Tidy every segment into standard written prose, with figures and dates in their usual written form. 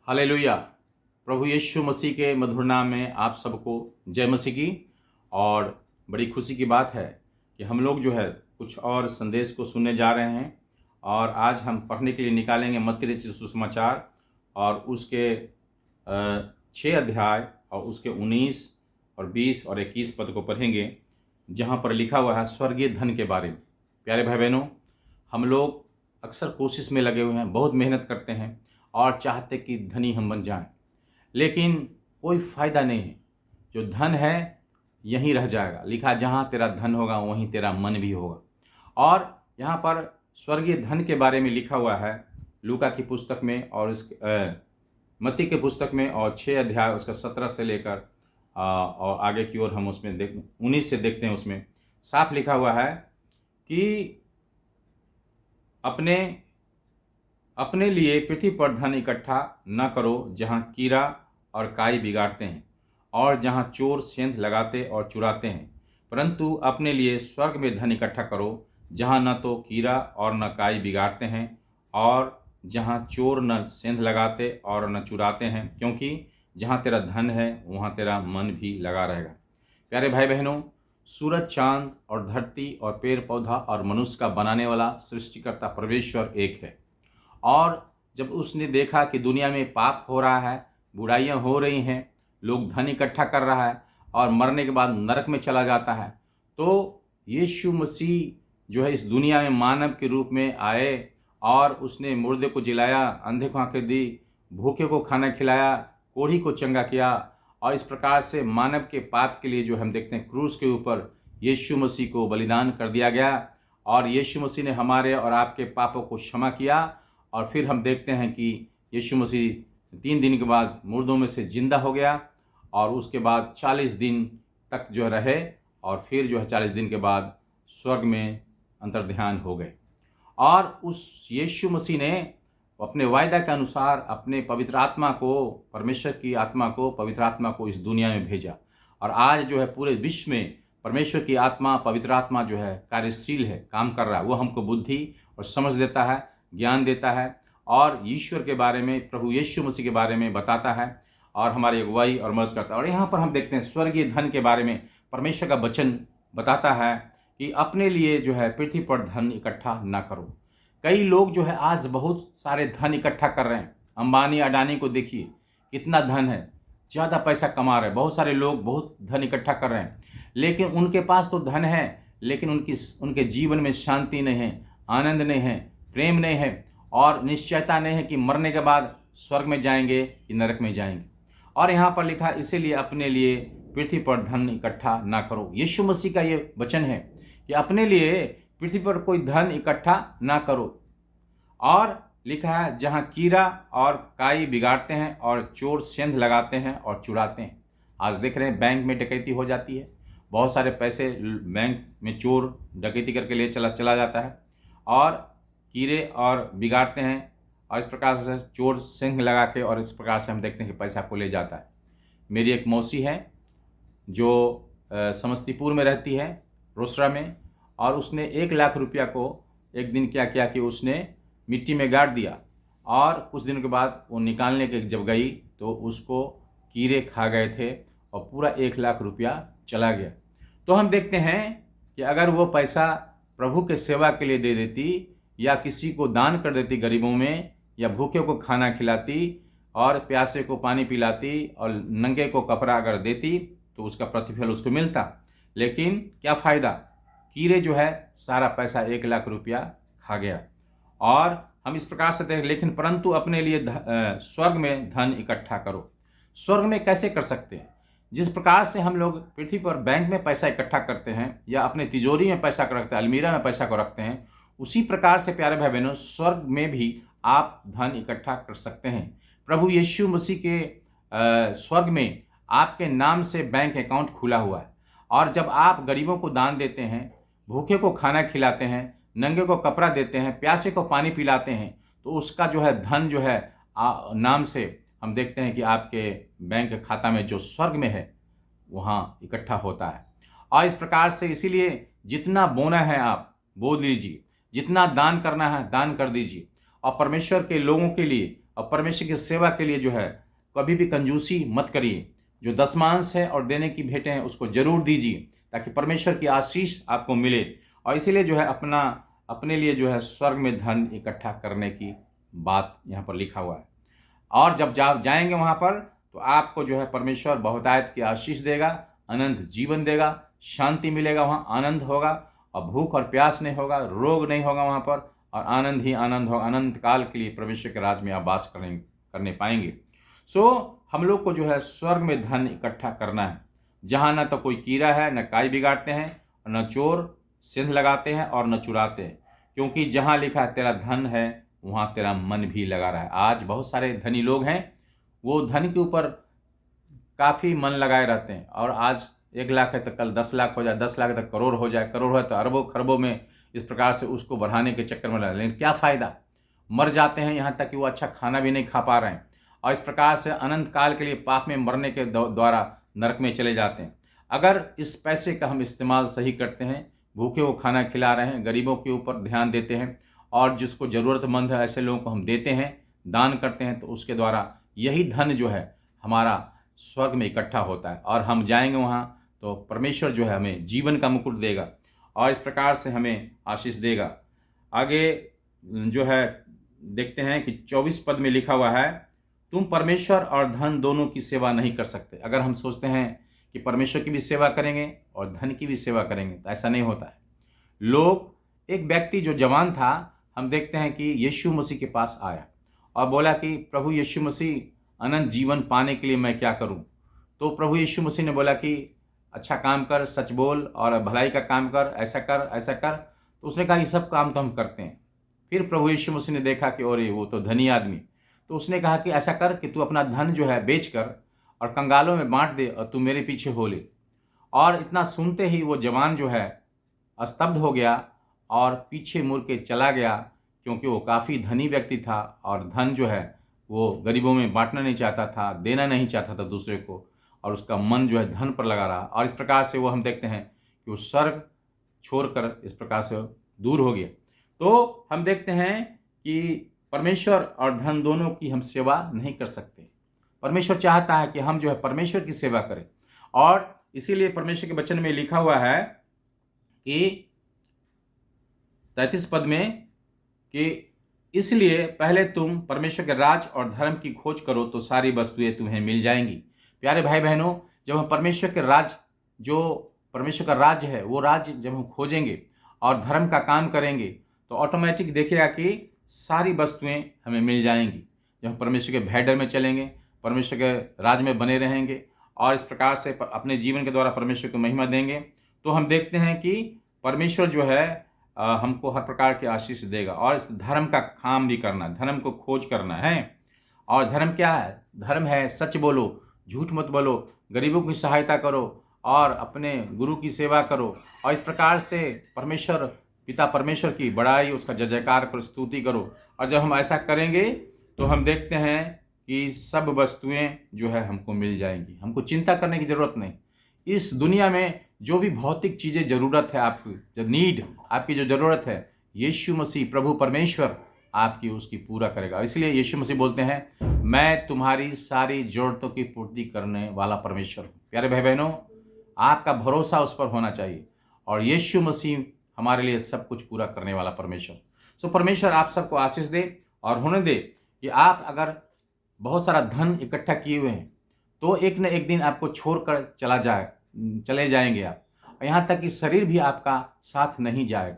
Hallelujah. प्रभु यीशु मसीह के मधुर नाम में आप सबको जय मसीह की। और बड़ी खुशी की बात है कि हम लोग जो है कुछ और संदेश को सुनने जा रहे हैं। और आज हम पढ़ने के लिए निकालेंगे मत्ती रचित सुसमाचार और उसके 6 अध्याय और उसके 19 और 20 और 21 पद को पढ़ेंगे, जहाँ पर लिखा हुआ है स्वर्गीय धन के बारे में। प्यारे भाई बहनों, हम लोग अक्सर कोशिश में लगे हुए हैं, बहुत मेहनत करते हैं और चाहते कि धनी हम बन जाएं, लेकिन कोई फ़ायदा नहीं है। जो धन है यहीं रह जाएगा। लिखा जहाँ तेरा धन होगा वहीं तेरा मन भी होगा। और यहाँ पर स्वर्गीय धन के बारे में लिखा हुआ है लूका की पुस्तक में और इस मत्ती के पुस्तक में, और 6 अध्याय उसका 17 से लेकर और आगे की ओर हम उसमें 19 से देखते हैं। उसमें साफ लिखा हुआ है कि अपने लिए पृथ्वी पर धन इकट्ठा न करो, जहाँ कीड़ा और काई बिगाड़ते हैं और जहाँ चोर सेंध लगाते और चुराते हैं, परंतु अपने लिए स्वर्ग में धन इकट्ठा करो, जहाँ न तो कीड़ा और न काई बिगाड़ते हैं और जहाँ चोर न सेंध लगाते और न चुराते हैं, क्योंकि जहाँ तेरा धन है वहाँ तेरा मन भी लगा रहेगा। प्यारे भाई बहनों, सूरज, चांद और धरती और पेड़ पौधा और मनुष्य का बनाने वाला सृष्टिकर्ता परमेश्वर एक है। और जब उसने देखा कि दुनिया में पाप हो रहा है, बुराइयां हो रही हैं, लोग धन इकट्ठा कर रहा है और मरने के बाद नरक में चला जाता है, तो यीशु मसीह जो है इस दुनिया में मानव के रूप में आए और उसने मुर्दे को जिलाया, अंधे को आंखें दी, भूखे को खाना खिलाया, कोढ़ी को चंगा किया। और इस प्रकार से मानव के पाप के लिए जो हम देखते हैं क्रूस के ऊपर यीशु मसीह को बलिदान कर दिया गया और यीशु मसीह ने हमारे और आपके पापों को क्षमा किया। और फिर हम देखते हैं कि यीशु मसीह 3 दिन के बाद मुर्दों में से जिंदा हो गया और उसके बाद 40 दिन तक जो रहे और फिर जो है 40 दिन के बाद स्वर्ग में अंतर्ध्यान हो गए। और उस यीशु मसीह ने अपने वायदा के अनुसार अपने पवित्र आत्मा को, परमेश्वर की आत्मा को, पवित्र आत्मा को इस दुनिया में भेजा। और आज जो है पूरे विश्व में परमेश्वर की आत्मा, पवित्र आत्मा जो है कार्यशील है, काम कर रहा है। वो हमको बुद्धि और समझ देता है, ज्ञान देता है और ईश्वर के बारे में, प्रभु यीशु मसीह के बारे में बताता है और हमारी अगुवाई और मदद करता है। और यहाँ पर हम देखते हैं स्वर्गीय धन के बारे में परमेश्वर का वचन बताता है कि अपने लिए जो है पृथ्वी पर धन इकट्ठा ना करो। कई लोग जो है आज बहुत सारे धन इकट्ठा कर रहे हैं। अंबानी, अडानी को देखिए, कितना धन है, ज़्यादा पैसा कमा रहे हैं। बहुत सारे लोग बहुत धन इकट्ठा कर रहे हैं, लेकिन उनके पास तो धन है, लेकिन उनके जीवन में शांति नहीं है, आनंद नहीं है, प्रेम नहीं है और निश्चयता नहीं है कि मरने के बाद स्वर्ग में जाएंगे कि नरक में जाएंगे। और यहाँ पर लिखा, इसीलिए अपने लिए पृथ्वी पर धन इकट्ठा ना करो। यीशु मसीह का ये वचन है कि अपने लिए पृथ्वी पर कोई धन इकट्ठा ना करो। और लिखा है जहाँ कीड़ा और काई बिगाड़ते हैं और चोर सेंध लगाते हैं और चुराते हैं। आज देख रहे हैं बैंक में डकैती हो जाती है, बहुत सारे पैसे बैंक में चोर डकैती करके ले चला जाता है और कीड़े और बिगाड़ते हैं और इस प्रकार से चोर सेंध लगा के, और इस प्रकार से हम देखते हैं कि पैसा को ले जाता है। मेरी एक मौसी है जो समस्तीपुर में रहती है, रोसड़ा में, और उसने 1 लाख रुपया को एक दिन क्या किया कि उसने मिट्टी में गाड़ दिया और कुछ दिनों के बाद वो निकालने के जब गई तो उसको कीड़े खा गए थे और पूरा 1 लाख रुपया चला गया। तो हम देखते हैं कि अगर वो पैसा प्रभु के सेवा के लिए दे देती या किसी को दान कर देती, गरीबों में, या भूखे को खाना खिलाती और प्यासे को पानी पिलाती और नंगे को कपड़ा अगर देती तो उसका प्रतिफल उसको मिलता। लेकिन क्या फ़ायदा, कीड़े जो है सारा पैसा 1 लाख रुपया खा गया। और हम इस प्रकार से देख, लेकिन परंतु अपने लिए स्वर्ग में धन इकट्ठा करो। स्वर्ग में कैसे कर सकते हैं? जिस प्रकार से हम लोग पृथ्वी पर बैंक में पैसा इकट्ठा करते हैं या अपने तिजोरी में पैसा को रखते हैं, अलमीरा में पैसा को रखते हैं, उसी प्रकार से प्यारे भाई बहनों स्वर्ग में भी आप धन इकट्ठा कर सकते हैं। प्रभु यीशु मसीह के स्वर्ग में आपके नाम से बैंक अकाउंट खुला हुआ है। और जब आप गरीबों को दान देते हैं, भूखे को खाना खिलाते हैं, नंगे को कपड़ा देते हैं, प्यासे को पानी पिलाते हैं, तो उसका जो है धन जो है नाम से हम देखते हैं कि आपके बैंक खाता में जो स्वर्ग में है वहाँ इकट्ठा होता है। और इस प्रकार से इसीलिए जितना बोना है आप बो लीजिए, जितना दान करना है दान कर दीजिए। और परमेश्वर के लोगों के लिए और परमेश्वर की सेवा के लिए जो है कभी भी कंजूसी मत करिए। जो दशमांश है और देने की भेंटें हैं उसको जरूर दीजिए, ताकि परमेश्वर की आशीष आपको मिले। और इसीलिए जो है अपने लिए जो है स्वर्ग में धन इकट्ठा करने की बात यहाँ पर लिखा हुआ है। और जब जाएंगे वहाँ पर तो आपको जो है परमेश्वर बहुतायत की आशीष देगा, अनंत जीवन देगा, शांति मिलेगा, वहाँ आनंद होगा और भूख और प्यास नहीं होगा, रोग नहीं होगा वहाँ पर, और आनंद ही आनंद होगा। अनंत काल के लिए परमेश्वर के राज में आप वास करने पाएंगे। हम लोग को जो है स्वर्ग में धन इकट्ठा करना है, जहाँ न तो कोई कीड़ा है, न काई बिगाड़ते हैं, न चोर सिंध लगाते हैं और न चुराते हैं। क्योंकि जहाँ लिखा है तेरा धन है वहाँ तेरा मन भी लगा रहा है। आज बहुत सारे धनी लोग हैं, वो धन के ऊपर काफ़ी मन लगाए रहते हैं, और आज 1 लाख है तो कल 10 लाख हो जाए, 10 लाख तक करोड़ हो जाए, करोड़ है तो अरबों खरबों में इस प्रकार से उसको बढ़ाने के चक्कर में लगे। लेकिन क्या फ़ायदा, मर जाते हैं, यहाँ तक कि वो अच्छा खाना भी नहीं खा पा रहे हैं, और इस प्रकार से अनंत काल के लिए पाप में मरने के द्वारा नरक में चले जाते हैं। अगर इस पैसे का हम इस्तेमाल सही करते हैं, भूखे को खाना खिला रहे हैं, गरीबों के ऊपर ध्यान देते हैं, और जिसको ज़रूरतमंद है ऐसे लोगों को हम देते हैं, दान करते हैं, तो उसके द्वारा यही धन जो है हमारा स्वर्ग में इकट्ठा होता है, और हम जाएंगे वहाँ तो परमेश्वर जो है हमें जीवन का मुकुट देगा और इस प्रकार से हमें आशीष देगा। आगे जो है देखते हैं कि 24 पद में लिखा हुआ है, तुम परमेश्वर और धन दोनों की सेवा नहीं कर सकते। अगर हम सोचते हैं कि परमेश्वर की भी सेवा करेंगे और धन की भी सेवा करेंगे तो ऐसा नहीं होता है। एक व्यक्ति जो जवान था, हम देखते हैं कि यीशु मसीह के पास आया और बोला कि प्रभु यीशु मसीह, अनंत जीवन पाने के लिए मैं क्या करूं? तो प्रभु यीशु मसीह ने बोला कि अच्छा काम कर, सच बोल और भलाई का काम कर, ऐसा कर ऐसा कर। तो उसने कहा ये सब काम तो हम करते हैं। फिर प्रभु यीशु मसीह ने देखा कि अरे वो तो धनी आदमी, तो उसने कहा कि ऐसा कर कि तू अपना धन जो है बेच कर और कंगालों में बांट दे और तू मेरे पीछे हो ले। और इतना सुनते ही वो जवान जो है स्तब्ध हो गया और पीछे मुड़ के चला गया, क्योंकि वो काफ़ी धनी व्यक्ति था और धन जो है वो गरीबों में बांटना नहीं चाहता था, देना नहीं चाहता था दूसरे को, और उसका मन जो है धन पर लगा रहा। और इस प्रकार से वो हम देखते हैं कि वो स्वर्ग छोड़कर इस प्रकार से दूर हो गया। तो हम देखते हैं कि परमेश्वर और धन दोनों की हम सेवा नहीं कर सकते। परमेश्वर चाहता है कि हम जो है परमेश्वर की सेवा करें, और इसीलिए परमेश्वर के वचन में लिखा हुआ है कि 33 पद में कि इसलिए पहले तुम परमेश्वर के राज और धर्म की खोज करो तो सारी वस्तुएं तुम्हें मिल जाएंगी। प्यारे भाई बहनों, जब हम परमेश्वर के राज, जो परमेश्वर का राज्य है, वो राज्य जब हम खोजेंगे और धर्म का काम करेंगे तो ऑटोमेटिक देखिएगा कि सारी वस्तुएं हमें मिल जाएंगी। जब हम परमेश्वर के भय डर में चलेंगे, परमेश्वर के राज में बने रहेंगे और इस प्रकार से अपने जीवन के द्वारा परमेश्वर को महिमा देंगे, तो हम देखते हैं कि परमेश्वर जो है हमको हर प्रकार की आशीष देगा। और इस धर्म का काम भी करना, धर्म को खोज करना है। और धर्म क्या है? धर्म है सच बोलो, झूठ मत बोलो, गरीबों की सहायता करो और अपने गुरु की सेवा करो, और इस प्रकार से परमेश्वर पिता परमेश्वर की बड़ाई, उसका जय जयकार करो, स्तुति करो। और जब हम ऐसा करेंगे तो हम देखते हैं कि सब वस्तुएं जो है हमको मिल जाएंगी, हमको चिंता करने की ज़रूरत नहीं। इस दुनिया में जो भी भौतिक चीज़ें ज़रूरत है, आपकी जो नीड, आपकी जो ज़रूरत है, यीशु मसीह प्रभु परमेश्वर आपकी उसकी पूरा करेगा। इसलिए यीशु मसीह बोलते हैं, मैं तुम्हारी सारी ज़रूरतों की पूर्ति करने वाला परमेश्वर हूँ। प्यारे भाई बहनों, आपका भरोसा उस पर होना चाहिए, और यीशु मसीह हमारे लिए सब कुछ पूरा करने वाला परमेश्वर। परमेश्वर आप सबको आशीष दे और होने दे कि आप अगर बहुत सारा धन इकट्ठा किए हुए हैं तो एक न एक दिन आपको छोड़कर चले जाएंगे आप, यहाँ तक कि शरीर भी आपका साथ नहीं जाएगा।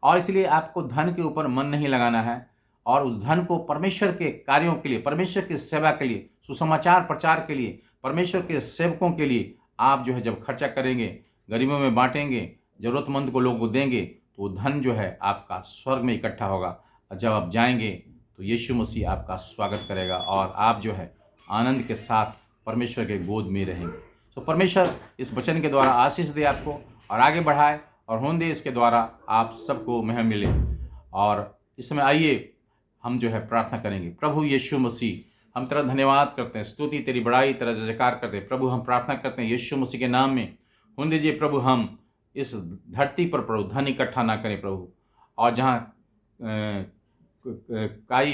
और इसलिए आपको धन के ऊपर मन नहीं लगाना है, और उस धन को परमेश्वर के कार्यों के लिए, परमेश्वर की सेवा के लिए, सुसमाचार प्रचार के लिए, परमेश्वर के सेवकों के लिए आप जो है जब खर्चा करेंगे, गरीबों में बांटेंगे, ज़रूरतमंद को लोगों को देंगे, तो वो धन जो है आपका स्वर्ग में इकट्ठा होगा। और जब आप जाएंगे तो यीशु मसीह आपका स्वागत करेगा और आप जो है आनंद के साथ परमेश्वर के गोद में रहेंगे। परमेश्वर इस वचन के द्वारा आशीष दे आपको और आगे बढ़ाए, और होने दे इसके द्वारा आप सबको महिमा मिले। और इस समय आइए हम जो है प्रार्थना करेंगे। प्रभु यीशु मसीह, हम तेरा धन्यवाद करते हैं, स्तुति तेरी बड़ाई, तेरा जय जयकार करते हैं। प्रभु हम प्रार्थना करते हैं यीशु मसीह के नाम में, होने दीजिए प्रभु हम इस धरती पर प्रभु धन इकट्ठा ना करें प्रभु, और जहाँ काई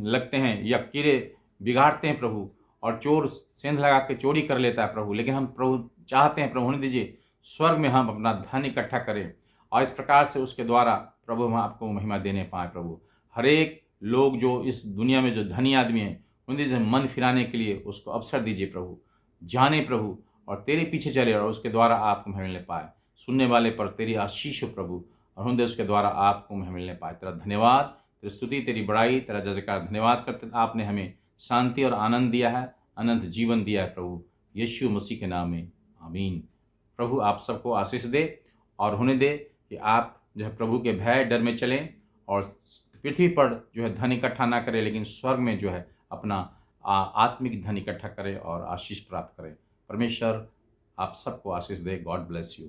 लगते हैं या कीड़े बिगाड़ते हैं प्रभु, और चोर सेंध लगा के चोरी कर लेता है प्रभु, लेकिन हम प्रभु चाहते हैं, प्रभु होने दीजिए स्वर्ग में हम अपना धन इकट्ठा करें और इस प्रकार से उसके द्वारा प्रभु हम आपको महिमा देने पाएँ प्रभु। हर एक लोग जो इस दुनिया में जो धनी आदमी हैं, उन दीजिए मन फिराने के लिए उसको अवसर दीजिए प्रभु, जाने प्रभु और तेरे पीछे चले और उसके द्वारा आपको महिमा मिलने पाए। सुनने वाले पर तेरी आशीष हो प्रभु, और हम उसके द्वारा आपको महिमा मिलने पाए। तेरा धन्यवाद, तेरी स्तुति, तेरी बड़ाई, तेरा जय जयकार। धन्यवाद करते आपने हमें शांति और आनंद दिया है, अनंत जीवन दिया है प्रभु, यीशु मसीह के नाम में आमीन। प्रभु आप सबको आशीष दे और होने दे कि आप जो है प्रभु के भय डर में चलें और पृथ्वी पर जो है धन इकट्ठा ना करें, लेकिन स्वर्ग में जो है अपना आत्मिक धन इकट्ठा करें और आशीष प्राप्त करें। परमेश्वर आप सबको आशीष दे। God bless you.